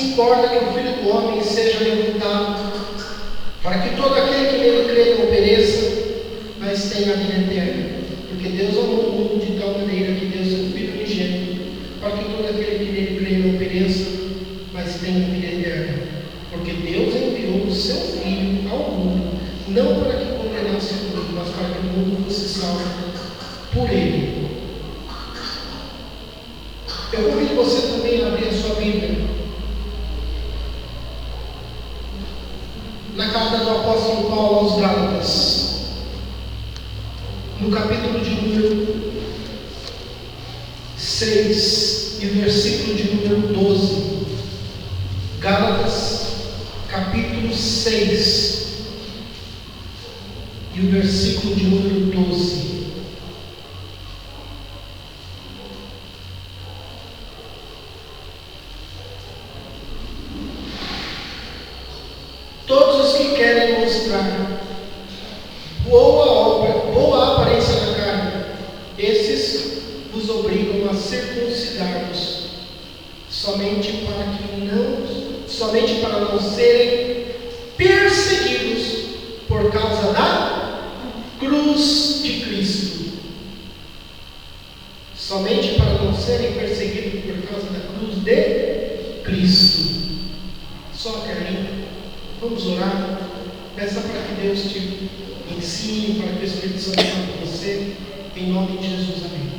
Assim importa que o Filho do Homem seja levantado, para que todo aquele que nele crê não pereça, mas tenha a vida eterna. Porque Deus amou o mundo de tal maneira que deu seu Filho unigênito, para que todo aquele que nele crê não pereça, mas tenha a vida eterna. Porque Deus enviou o seu Filho ao mundo, não para que condenasse o mundo, mas para que o mundo fosse salvo por ele. Eu convido você também a abrir a sua Bíblia na carta do apóstolo Paulo aos Gálatas, no capítulo de número 6 e versículo de número 12. Gálatas, capítulo 6 e o versículo de número 12. Todos os que querem mostrar boa aparência na carne, esses vos obrigam a circuncidar-vos, somente para não serem perseguidos por causa da cruz de Cristo. Somente para não serem perseguidos por causa da cruz de Cristo. Só até aí. Vamos orar. Peça para que Deus te ensine, para que o Espírito Santo fale com você, em nome de Jesus, amém.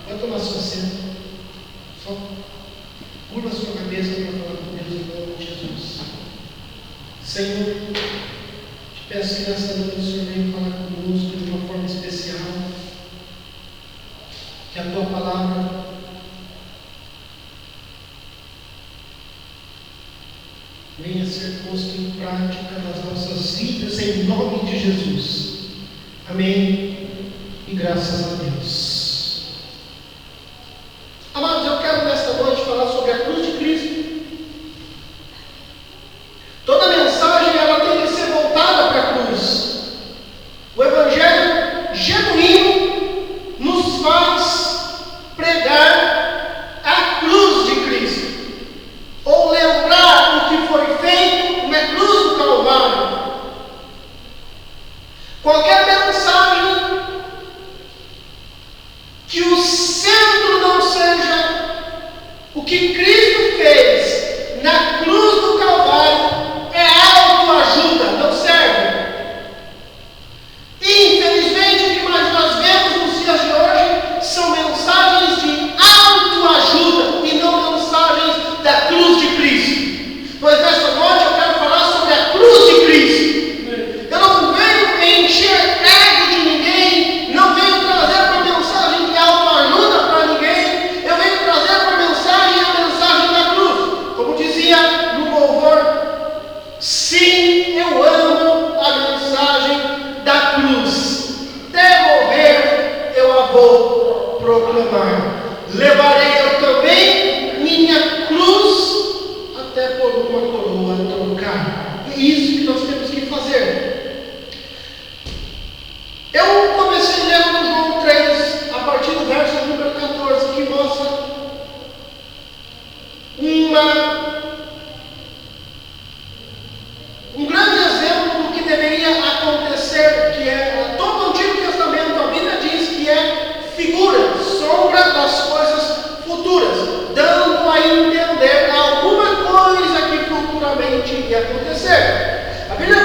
Vai tomar sua senta. Só curva a sua cabeça para falar com Deus em nome de Jesus. Senhor, te peço que nesta noite o Senhor venha falar conosco de uma forma especial, que a tua palavra venha ser posto em prática nas nossas vidas, em nome de Jesus. Amém. E graças a Deus. Amados, eu quero nesta noite falar sobre a cruz de Cristo. Toda mensagem ela tem que ser voltada para a cruz. O Evangelho genuíno nos faz pregar a cruz de Cristo, ou lembrar o que foi feito na cruz do Calvário. Qualquer mensagem que o centro não seja o que Cristo fez na cruz do Calvário é autoajuda, não serve. E infelizmente o que mais nós vemos nos dias de hoje são mensagens de autoajuda e não mensagens da cruz de Cristo. Pois nessa noite eu quero falar sobre a cruz de Cristo. Eu não venho encher ego de ninguém, não venho trazer uma mensagem de autoajuda para ninguém, eu venho trazer uma mensagem, a mensagem da cruz. Como dizia no louvor, sim, eu amo a mensagem da cruz. Até morrer eu a vou proclamar. Levarei eu também minha cruz até por uma coroa trocar. É isso que nós temos que fazer. Eu comecei lendo no João 3, a partir do verso número 14, que mostra um grande exemplo do que deveria acontecer, que é todo o Antigo Testamento. A Bíblia diz que é figura, sombra das coisas futuras, dando a entender alguma coisa que futuramente iria acontecer. A Bíblia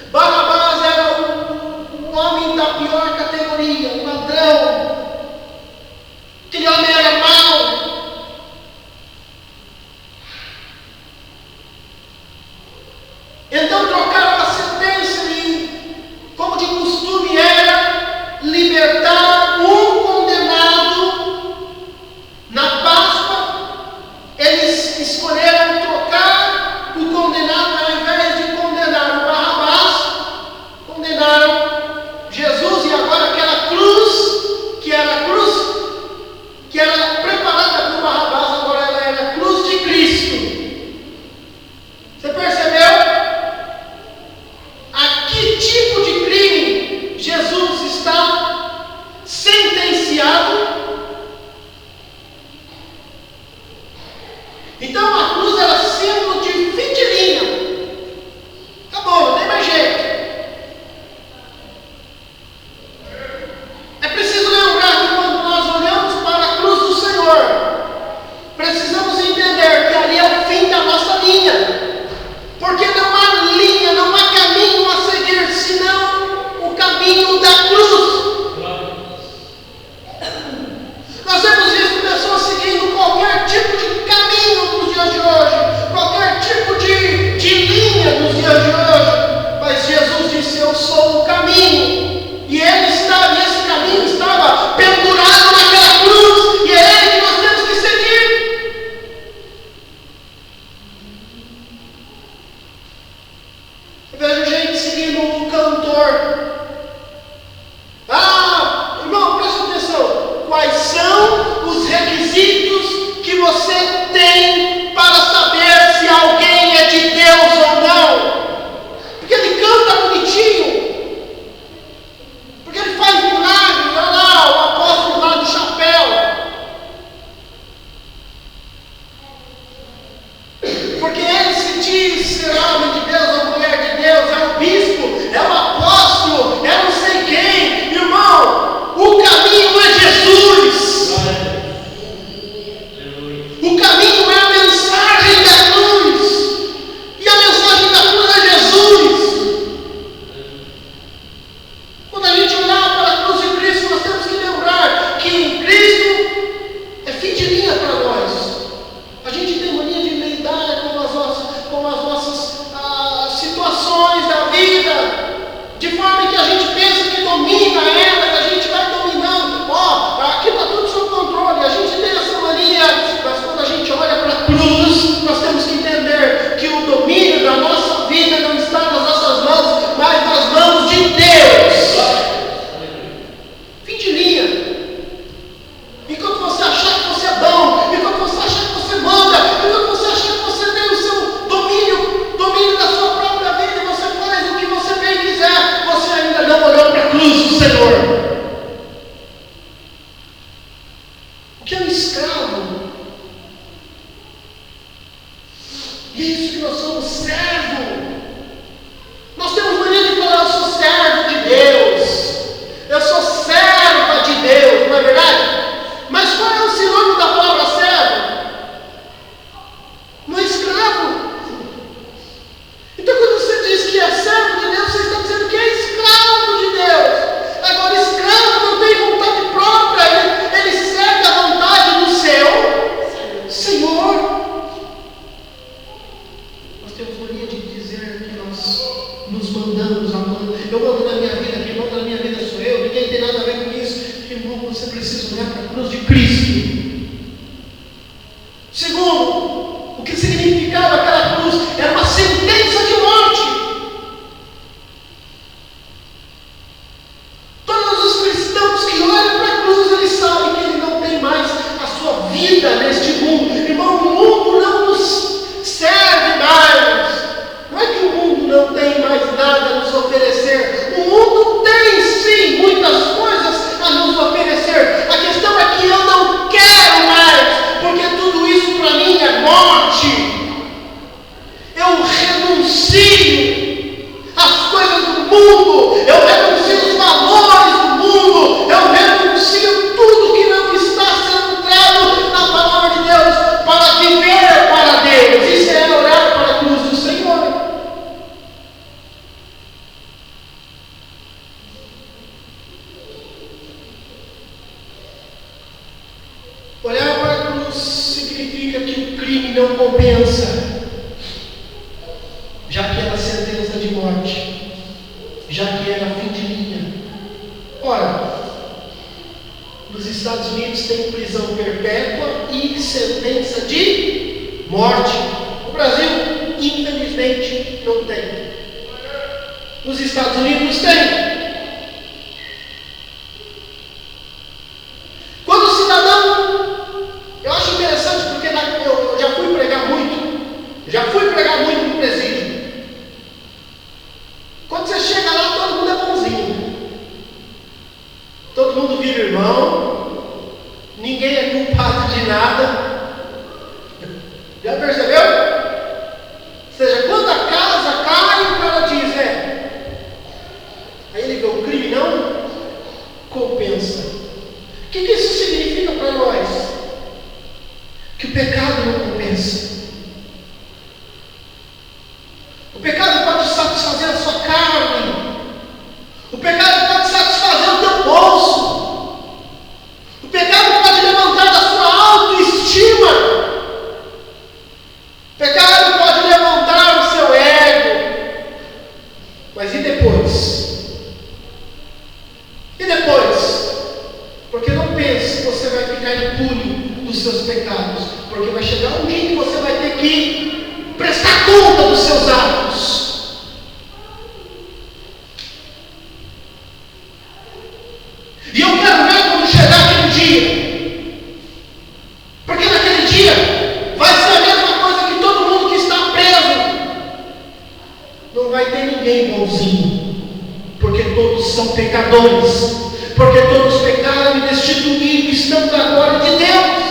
Barrabás era um homem da pior categoria, um ladrão. Aquele homem era mau. Então trocaram a sentença e, como de costume era, libertar um condenado na Páscoa. Eles escolheram trocar o condenado, ao invés de condenar o Barrabás, condenaram Jesus. E agora aquela cruz, que era preparada para o Barrabás, agora ela era a cruz de Cristo. Você percebeu? A que tipo de crime Jesus está sentenciado? Então a cruz era símbolo de fim de linha. Acabou, não tem mais jeito. É preciso lembrar que quando nós olhamos para a cruz do Senhor, precisamos entender que ali é o fim da nossa linha. Porque não há linha, não há caminho a seguir, senão o caminho da cruz. Nós temos visto pessoas seguindo qualquer tipo de caminho nos dias de hoje, qualquer tipo de linha nos dias de hoje. Mas Jesus disse: eu sou o caminho. E esse caminho estava pendurado naquela cruz, e é ele que nós temos que seguir. Eu vejo gente seguindo um cantor. Irmão, presta atenção. Quais são os requisitos que você tem para saber se alguém é de Deus ou não? Porque ele canta bonitinho, porque ele faz milagre. Olha lá, o apóstolo lá do chapéu. Porque ele se diz ser homem de Deus ou mulher de Deus, é o bispo, é o apóstolo, é não sei quem. Irmão, o caminho é Jesus. O caminho é a mensagem da cruz. E a mensagem da cruz é Jesus. Quando a gente olhar para a cruz de Cristo, nós temos que lembrar que em Cristo é fim de linha para nós. A gente tem mania de lidar com as nossas situações da vida, de forma que a gente pensa que domina ela, que a gente vai dominando. Aqui está tudo sob controle. A gente tem essa mania, mas quando a gente olha para a cruz, nós temos que entender que o domínio da nossa vida não está nas nossas mãos, mas nas mãos de Deus. Fim de linha. Enquanto você achar que você é bom, enquanto você achar que você manda, enquanto você achar que você tem o seu domínio da sua própria vida, e você faz o que você bem quiser, você ainda não e não compensa, já que era sentença de morte, já que era fim de linha. Ora, nos Estados Unidos tem prisão perpétua e sentença de morte. No Brasil, infelizmente, não tem. Nos Estados Unidos tem. Quando o cidadão, eu acho interessante porque eu já fui pregar muito no presídio. Quando você chega lá, todo mundo é bonzinho. Todo mundo vira irmão, ninguém é culpado de nada. Já percebeu? Ou seja, quando a casa cai, o cara diz, aí ele vê o crime não compensa. O que isso significa para nós? Que o pecado não compensa. O pecado pode satisfazer a sua carne. O pecado pode satisfazer o teu bolso. O pecado pode levantar da sua autoestima. O pecado pode levantar o seu ego. Mas e depois? E depois? Porque não pense que você vai ficar impune dos seus pecados. Porque vai chegar um dia que você vai ter que prestar conta dos seus atos. E eu quero ver quando chegar aquele dia. Porque naquele dia vai ser a mesma coisa que todo mundo que está preso. Não vai ter ninguém bonzinho. Porque todos são pecadores. Porque todos pecaram e destituíram e estão da glória de Deus.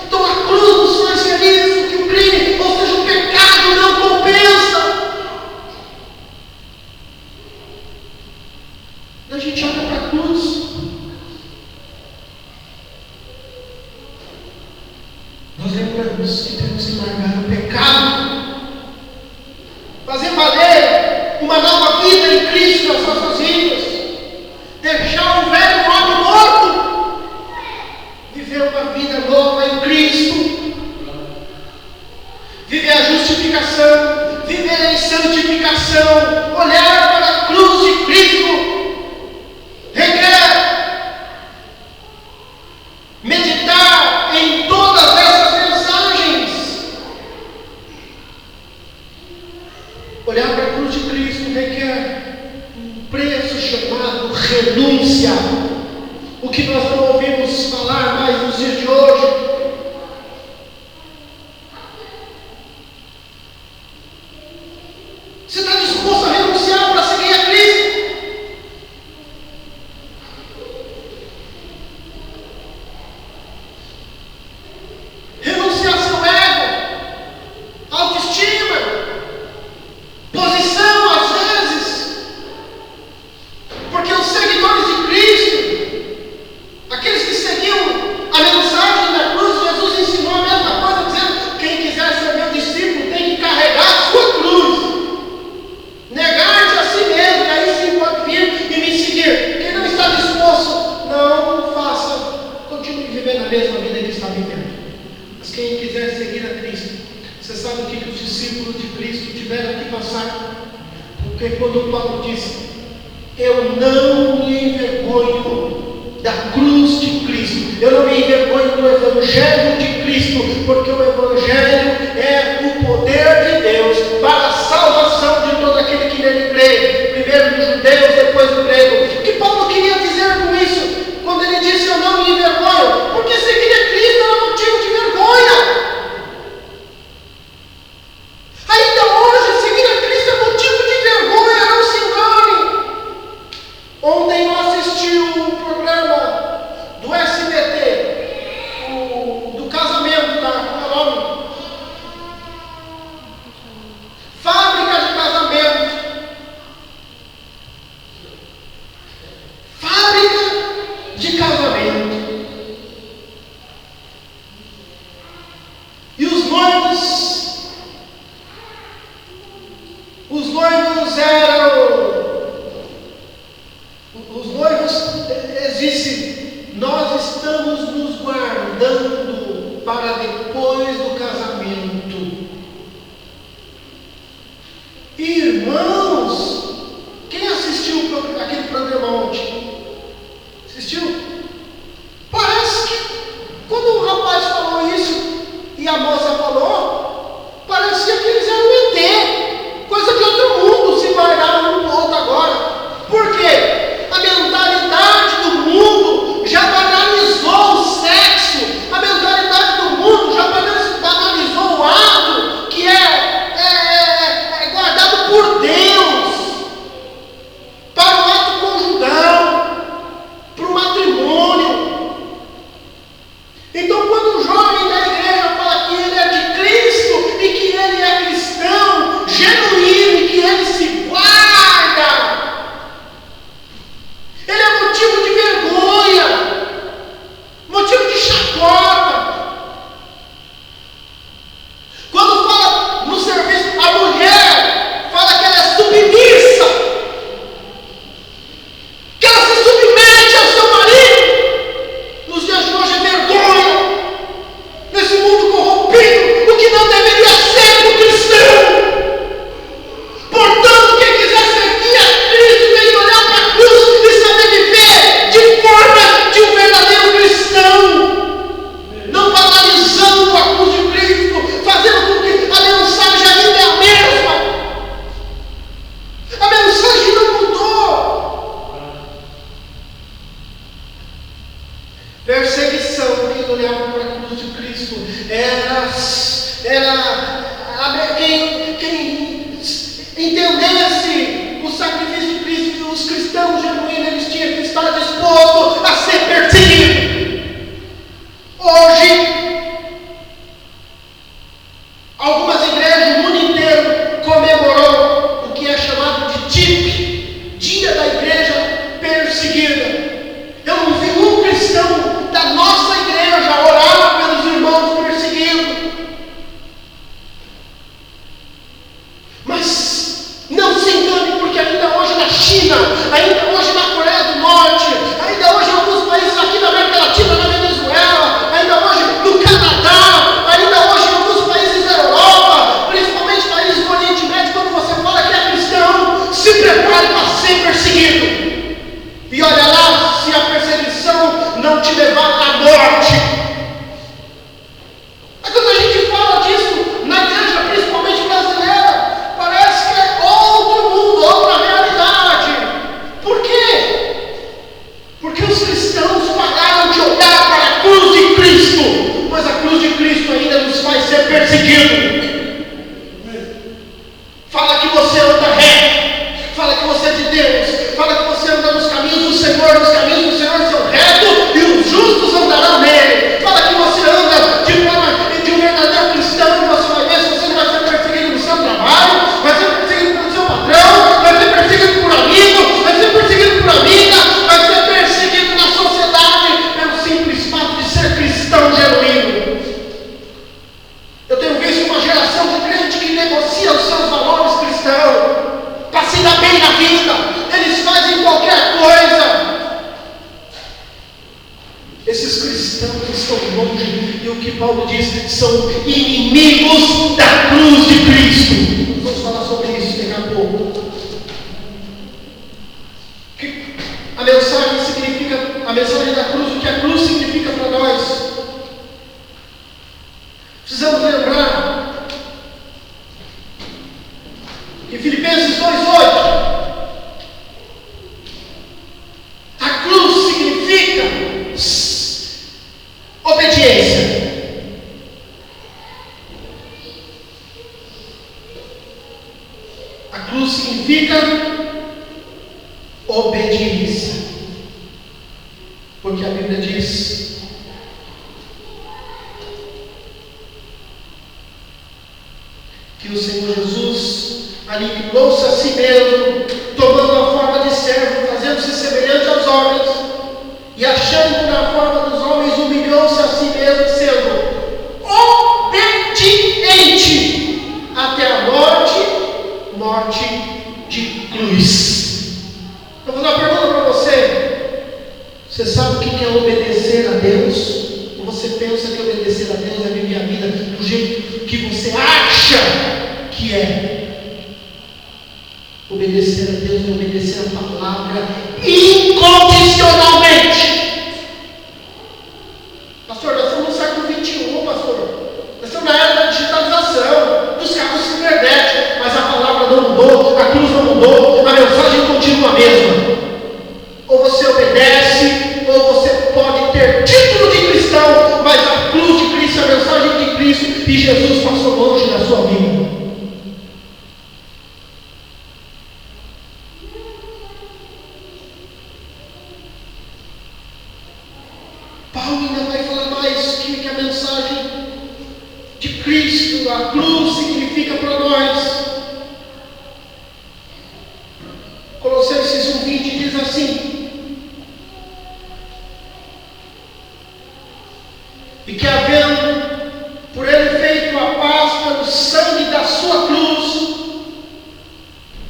Então a cruz nos faz feliz que o crime, ou seja, o pecado não compensa. A gente olha para a cruz. Nós lembramos que temos que largar o pecado, fazer valer uma nova vida em Cristo nas nossas vidas, deixar o velho homem morto, viver uma vida nova em Cristo, viver a justificação, viver em santificação, olhar para a cruz de Cristo, requer meditar em todas essas mensagens. Olhar para a cruz de Cristo requer um preço chamado renúncia. O que nós não ouvimos falar mais nos dias de hoje. Você está disposto a renunciar para seguir a Cristo? Renunciar seu ego, autoestima, posição às vezes, porque os seguidores de Cristo, aqueles que seguiam a mensagem da cruz, Jesus ensinou a mesma coisa, dizendo: quem quiser ser meu discípulo tem que carregar a sua cruz, negar-te a si mesmo, e aí sim pode vir e me seguir. Quem não está disposto, não faça, continue vivendo a mesma vida que está vivendo. Mas quem quiser seguir a Cristo, você sabe o que os discípulos de Cristo tiveram que passar? Porque quando Paulo disse: eu não me envergonho da cruz de Cristo, eu não me envergonho do Evangelho de Cristo, porque o Evangelho é o poder de Deus para a salvação de todo aquele que nele crê, primeiro dos judeus, depois do grego. O que Paulo queria dizer com isso? Quando ele disse: eu não me envergonho, porque seguir a Cristo era motivo de vergonha. Ainda hoje, seguir a Cristo é motivo de vergonha, não se engane. Ontem eu assisti um programa do SBT, do casamento da os cristãos genuínos, eles tinham que estar dispostos a ser perseguidos. Hoje, algumas igrejas, o mundo inteiro comemorou o que é chamado de TIP, Dia da Igreja Perseguida. Eu não vi um cristão da nossa igreja orar pelos irmãos perseguidos. Mas não se engane, porque ainda hoje na China, ainda hoje na Coreia do Norte, ainda hoje em alguns países aqui da América Latina, na Venezuela, ainda hoje no Canadá, ainda hoje em alguns países da Europa, principalmente países do Oriente Médio, quando você fala que é cristão, se prepare para ser perseguido. E olha lá, se a perseguição não te levar à morte. Mas quando a gente fala disso na igreja, principalmente brasileira, parece que é outro mundo, outra realidade. Por quê? Porque os cristãos pararam de olhar para a cruz de Cristo, mas a cruz de Cristo ainda nos faz ser perseguidos. Fala que você anda reto, fala que você é de Deus, fala que você anda nos caminhos do Senhor, os caminhos do Senhor são retos e os justos andarão nele. Fala que você anda de forma de um verdadeiro cristão, e você vai ver se você não vai ser perseguido no seu trabalho, vai ser perseguido pelo seu patrão, vai ser perseguido por amigo, vai ser perseguido por amiga, vai ser perseguido na sociedade pelo simples fato de ser cristão genuíno. Eu tenho visto uma geração de crente que negocia os seus valores cristãos para se dar bem na vida. Eles fazem qualquer coisa. Esses cristãos estão longe, e o que Paulo diz, são inimigos da cruz de Cristo. Vamos falar sobre isso daqui a pouco. A mensagem da cruz, o que a cruz significa para nós. Precisamos lembrar que Filipenses 2:8, a cruz significa obediência. A cruz significa obediência. Porque a Bíblia diz que o Senhor Jesus aniquilou-se a si mesmo, tomando a forma de servo, fazendo-se semelhante aos homens, e achando na forma dos homens, humilhou-se a si mesmo, sendo obediente até a morte de cruz. Eu vou dar uma pergunta para você. Você sabe o que é obedecer a Deus? Ou você pensa que obedecer a Deus é viver a vida do jeito que você acha que é? Obedecer a Deus é obedecer a palavra incondicionalmente. Pastor, nós estamos no século 21, pastor. Nós estamos na era da digitalização, dos carros se internet, mas a palavra não mudou, a cruz não mudou, a mensagem continua a mesma. Ou você obedece, ou você pode ter título de cristão, mas a cruz de Cristo, a mensagem de Cristo, e Jesus passou longe da sua vida. Paulo ainda vai falar mais que a mensagem de Cristo, a cruz significa para nós. Colossenses 1:20 diz assim: e que havendo por ele feito a paz pelo sangue da sua cruz,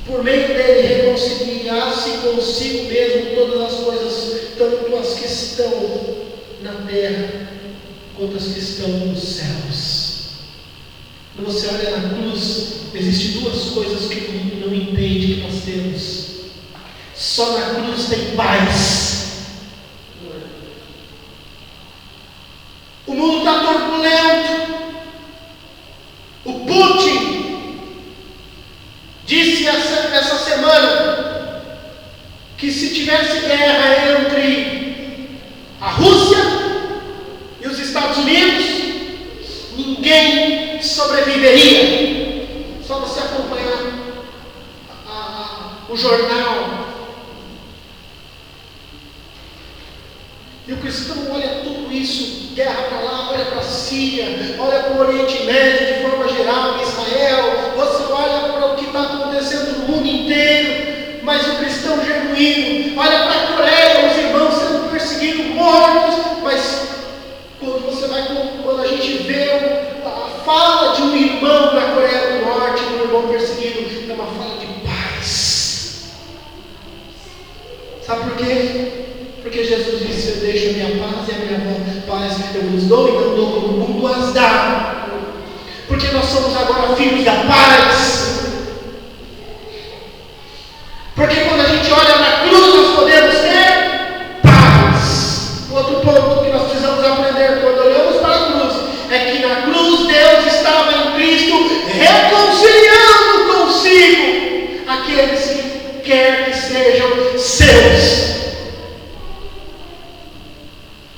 por meio dele reconciliasse consigo mesmo todas as coisas, tanto as que estão na terra quanto as que estão nos céus. Quando você olha na cruz, existem duas coisas que o mundo não entende que nós temos. Só na cruz tem paz. O mundo está turbulento. O Putin disse essa semana que se tivesse guerra entre a Rússia e os Estados Unidos, ninguém sobreviveria. Só você acompanhar o jornal E o cristão olha tudo isso, guerra para lá, olha para a Síria, olha para o Oriente Médio de forma geral, Israel, você olha para o que está acontecendo no mundo inteiro, mas o cristão genuíno olha para a Coreia, os irmãos sendo perseguidos, mortos, mas quando a gente vê a fala de um irmão na Coreia do Norte, um irmão perseguido, é uma fala de paz. Sabe por quê? Porque Jesus disse: eu deixo a minha paz e a minha paz eu vos dou, e não dou como o mundo as dá. Porque nós somos agora filhos da paz. Porque quando a gente olha na cruz, nós podemos ter paz. Outro ponto que nós precisamos aprender quando olhamos para a cruz é que na cruz Deus estava em Cristo reconciliando consigo aqueles que quer que sejam seus.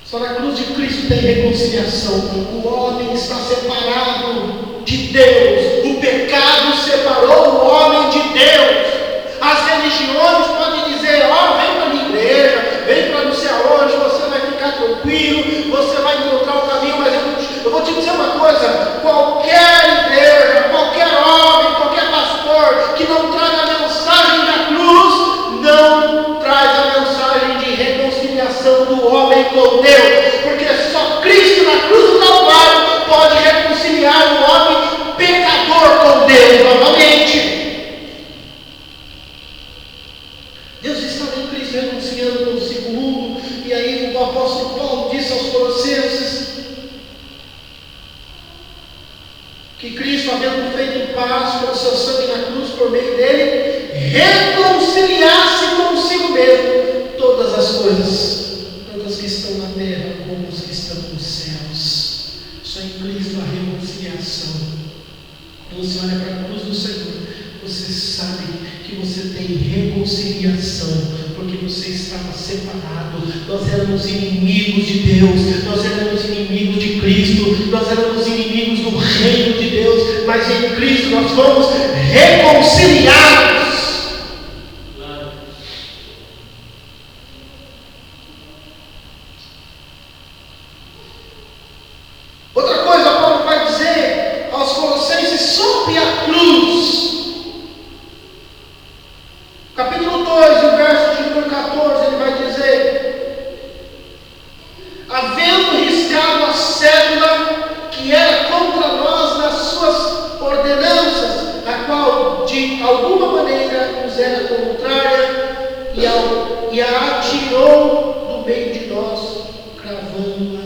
Só na cruz de Cristo tem reconciliação. O homem está separado de Deus. O pecado separou o homem de Deus. As religiões podem dizer: ó, vem para a minha igreja, vem para não sei aonde, você vai ficar tranquilo, você vai encontrar o caminho. Mas eu vou te dizer uma coisa: qualquer igreja, qualquer homem, qualquer pastor que não traga a mensagem da cruz, não traz a mensagem de reconciliação do homem com Deus, porque só Cristo na cruz do Calvário pode reconciliar o homem pecador com Deus novamente. Deus estava em Cristo reconciliando consigo o mundo. E aí o apóstolo Paulo disse aos Colossenses que Cristo, havendo feito paz pelo seu sangue na cruz, por meio dele, reconciliasse consigo mesmo todas as coisas, tanto as que estão na terra como as que estão nos céus. Só em Cristo a reconciliação. Quando você olha para a cruz do Senhor, você sabe que você tem reconciliação, porque você estava separado. Nós éramos inimigos de Deus, nós éramos inimigos de Cristo, nós éramos inimigos do reino de Deus, mas em Cristo nós fomos reconciliados. Outra coisa, Paulo vai dizer aos Colossenses sobre a cruz. Capítulo 2, o verso de número 14, ele vai dizer: havendo riscado a cédula que era contra nós nas suas ordenanças, a qual de alguma maneira nos era contrária, e a atirou do meio de nós, cravando-a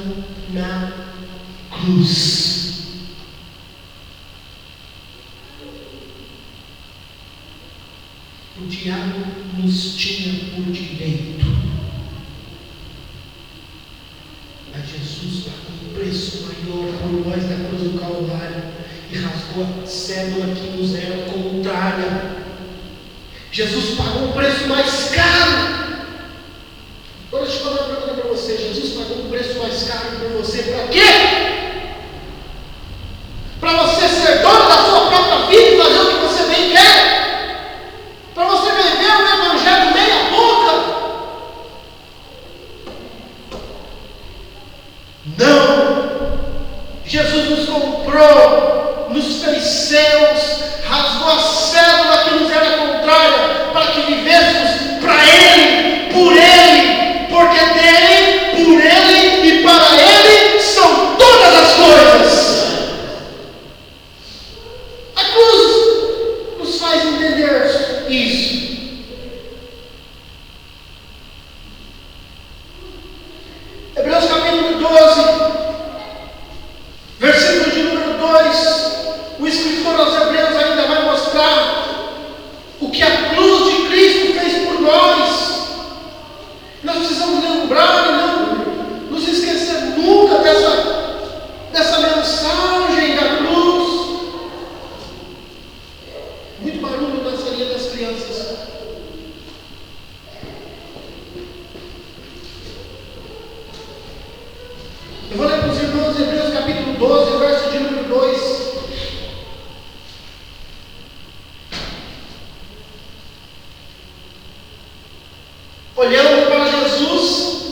na cruz. O diabo nos tinha por direito, mas Jesus pagou um preço maior por nós na cruz do Calvário e rasgou a cédula que nos era contrária. Jesus pagou um preço mais caro. Agora deixa eu fazer uma pergunta para você: Jesus pagou um preço mais caro por você para quê? Para você ser dono da sua própria vida e fazer o que você bem quer? Para você viver o evangelho meia boca? Não! Jesus nos comprou, nos fez seus, rasgou a cédula que nos era contrária, para que vivêssemos para Ele, porque dele, por Ele e para Ele são todas as coisas. A cruz nos faz entender isso. Hebreus capítulo 12, versículo de número 2, o escritor aos Hebreus ainda vai mostrar o que a cruz de Cristo fez por nós. Nós precisamos lembrar e não nos esquecer nunca dessa mensagem da cruz. Muito barulho na salinha das crianças. Eu vou ler para os irmãos Hebreus capítulo 12, verso de número 2. Olhando para Jesus,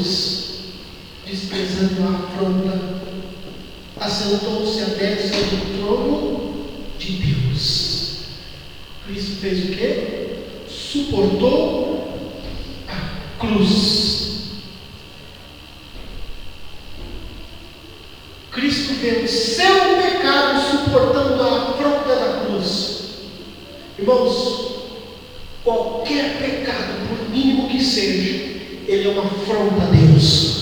cruz, desprezando a afronta, assentou-se à destra do trono de Deus. Cristo fez o quê? Suportou a cruz. Cristo venceu o pecado suportando a afronta da cruz. Irmãos, qualquer pecado, por mínimo que seja, ele é uma afronta a Deus.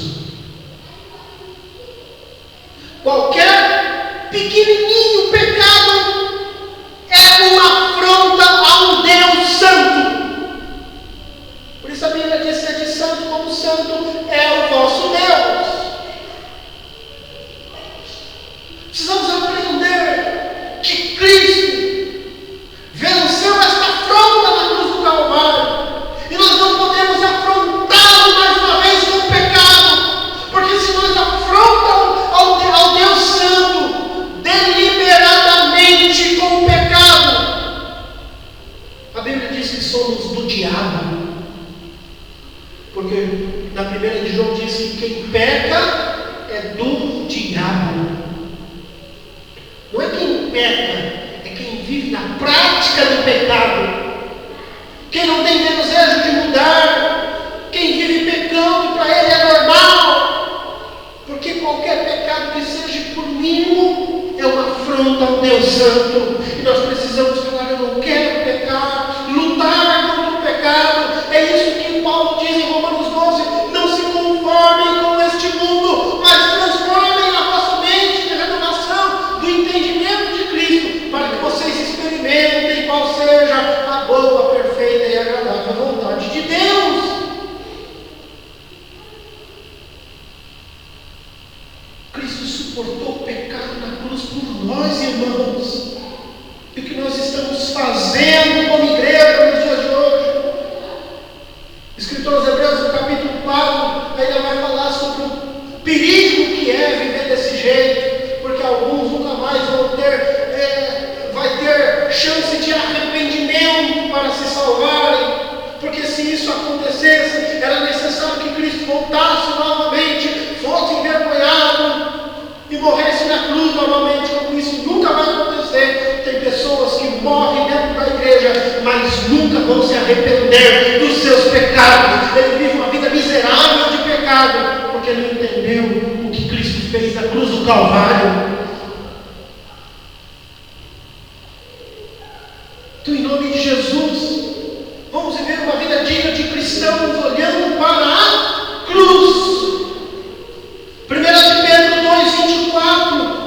Qualquer pequenininho pecado é uma afronta a um Deus santo. Por isso a Bíblia diz: sede santo como santo é o vosso Deus. Precisamos aprender que Cristo venceu esta afronta na cruz do Calvário, e nós não podemos afrontá-lo mais uma vez com o pecado, porque se nós afrontamos ao Deus Santo deliberadamente com o pecado, a Bíblia diz que somos do diabo, porque na 1 de João diz que quem peca é do diabo. Não é quem peca, é quem vive na prática do pecado. Quem não tem desejo de mudar, quem vive pecando, para ele é normal. Porque qualquer pecado que seja por mínimo é uma afronta ao Deus Santo. E nós precisamos falar: eu não quero pecar, lutar contra o pecado. É isso que Paulo diz em Romanos 12: não se conformem com este mundo, mas transformem a vossa mente em renovação do entendimento de Cristo, para que vocês experimentem qual seja a boa, perfeita e agradável vontade de Deus. Cristo suportou o pecado na cruz por nós, irmãos. E o que nós estamos fazendo como igreja nos dias de hoje? O escritor aos Hebreus, no capítulo 4, ainda vai falar sobre o perigo que é viver desse jeito, porque alguns nunca mais vão ter, vai ter chance de arrependimento para se salvarem, porque se isso acontecesse, era necessário que Cristo voltasse novamente, fosse envergonhado e morresse na cruz novamente. Como isso nunca vai acontecer. Tem pessoas que morrem dentro da igreja, mas nunca vão se arrepender dos seus pecados. Ele vive uma vida miserável de pecado, porque ele não entendeu o que Cristo fez na cruz do Calvário. Então, em nome de Jesus, vamos viver uma vida digna de cristãos, olhando para a cruz. 1 de Pedro 2:24.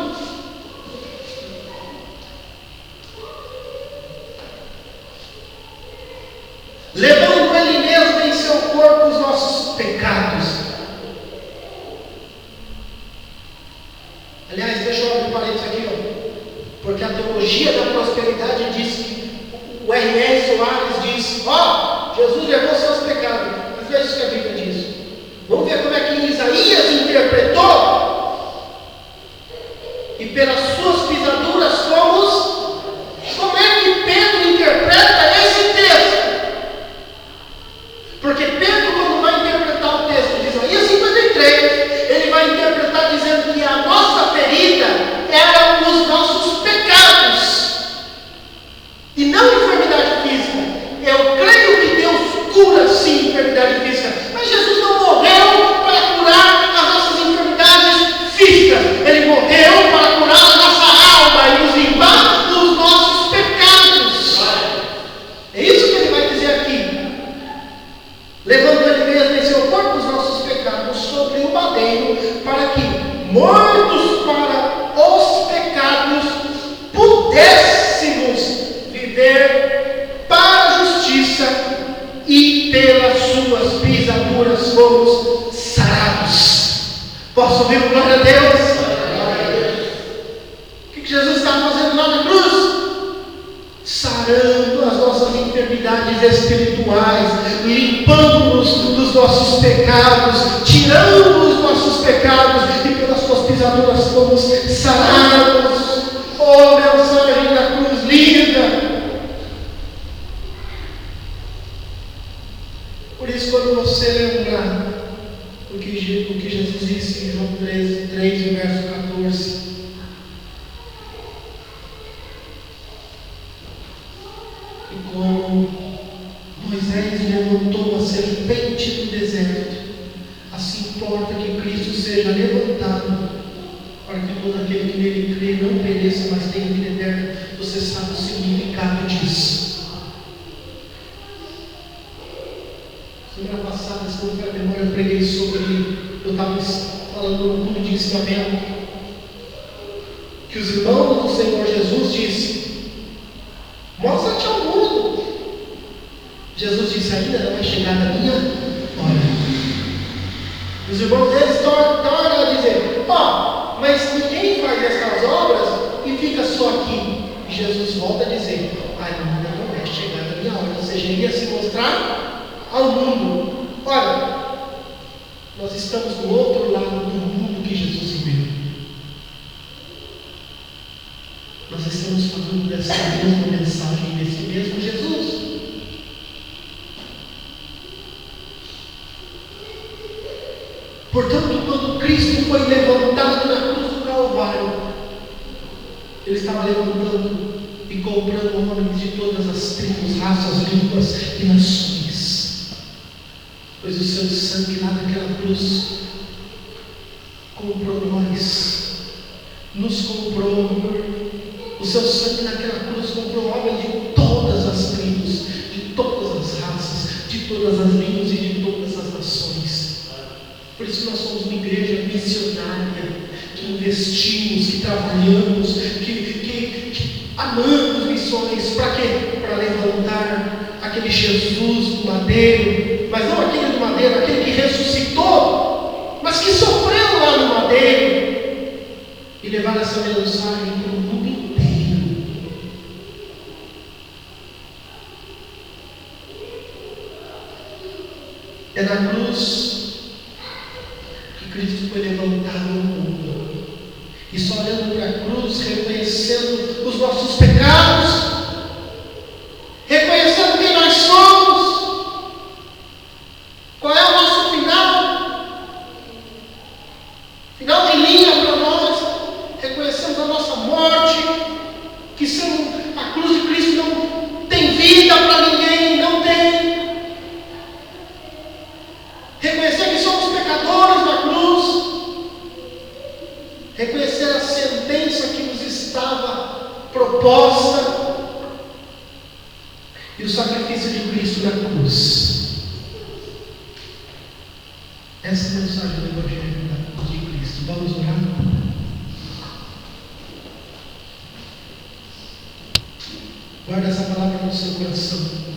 Levando ele mesmo em seu corpo os nossos pecados. Aliás, deixa eu abrir um parênteses aqui, porque a teologia da prosperidade diz que o R.R. Soares diz: Jesus levou seus pecados. Mas veja isso que a Bíblia diz. Vamos ver como é que Isaías interpretou. E pelas suas pisaduras fomos. Como é que Pedro interpreta esse texto? Porque Pedro, quando vai interpretar o texto de Isaías 53, ele vai interpretar dizendo que a nossa ferida eram os nossos pecados, e não enfermidade física. Eu creio que Deus cura sim enfermidade física, mas Jesus não morreu para curar as nossas enfermidades físicas. Ele morreu para curar a nossa alma e nos limpar dos nossos pecados. É isso que ele vai dizer aqui. Levando ele mesmo em seu corpo os nossos pecados sobre o madeiro, para que, mortos para os pecados, pudéssemos viver para a justiça, e pelas suas pisaduras fomos sarados. Posso ouvir glória a Deus? O que Jesus está fazendo lá na cruz? Sarando as nossas enfermidades espirituais, limpando-nos dos nossos pecados, tirando os nossos pecados, e pelas suas pisaduras fomos sarados. Oh, mensagem da cruz linda! Por isso, quando você lembrar o que 3, o verso 14. E como Moisés levantou a serpente do deserto, assim importa que Cristo seja levantado, para que todo aquele que nele crê não pereça, mas tenha vida eterna. Você sabe o significado disso. Semana passada, se não me engano, memória, eu preguei sobre. Eu estava falando no grupo de ensinamento que os irmãos do Senhor Jesus disse: mostra-te ao mundo. Jesus disse: ainda não é chegada a minha hora. Os irmãos deles tornam a dizer: ó, mas ninguém faz estas obras e fica só aqui. E Jesus volta a dizer: ainda não é chegada a minha hora. Ou seja, ele ia se mostrar ao mundo. Olha, nós estamos do outro lado do mundo que Jesus viu. Nós estamos falando dessa mesma mensagem, desse mesmo Jesus. Portanto, quando Cristo foi levantado na cruz do Calvário, Ele estava levantando e comprando homens de todas as tribos, raças, línguas e nações. Pois o seu sangue lá naquela cruz comprou nós, nos comprou. O seu sangue naquela cruz comprou homens de todas as tribos, de todas as raças, de todas as línguas e de todas as nações. Por isso nós somos uma igreja missionária, que investimos, que trabalhamos, que amamos missões. Para quê? Para levantar aquele Jesus do madeiro, mas não aquele do madeiro, aquele que ressuscitou, mas que sofreu lá no madeiro, e levar essa mensagem para o mundo inteiro. É na cruz Cristo foi levantado no mundo, e só olhando para a cruz, reconhecendo os nossos pecados, reconhecendo quem nós somos, qual é o nosso final de linha para nós, reconhecemos a nossa morte, que sem a cruz de Cristo não tem vida para ninguém, não tem. Reconhecer que somos pecadores na cruz, reconhecer a sentença que nos estava proposta e o sacrifício de Cristo na cruz. Essa é a mensagem do Evangelho da cruz de Cristo. Vamos orar? Guarda essa palavra no seu coração.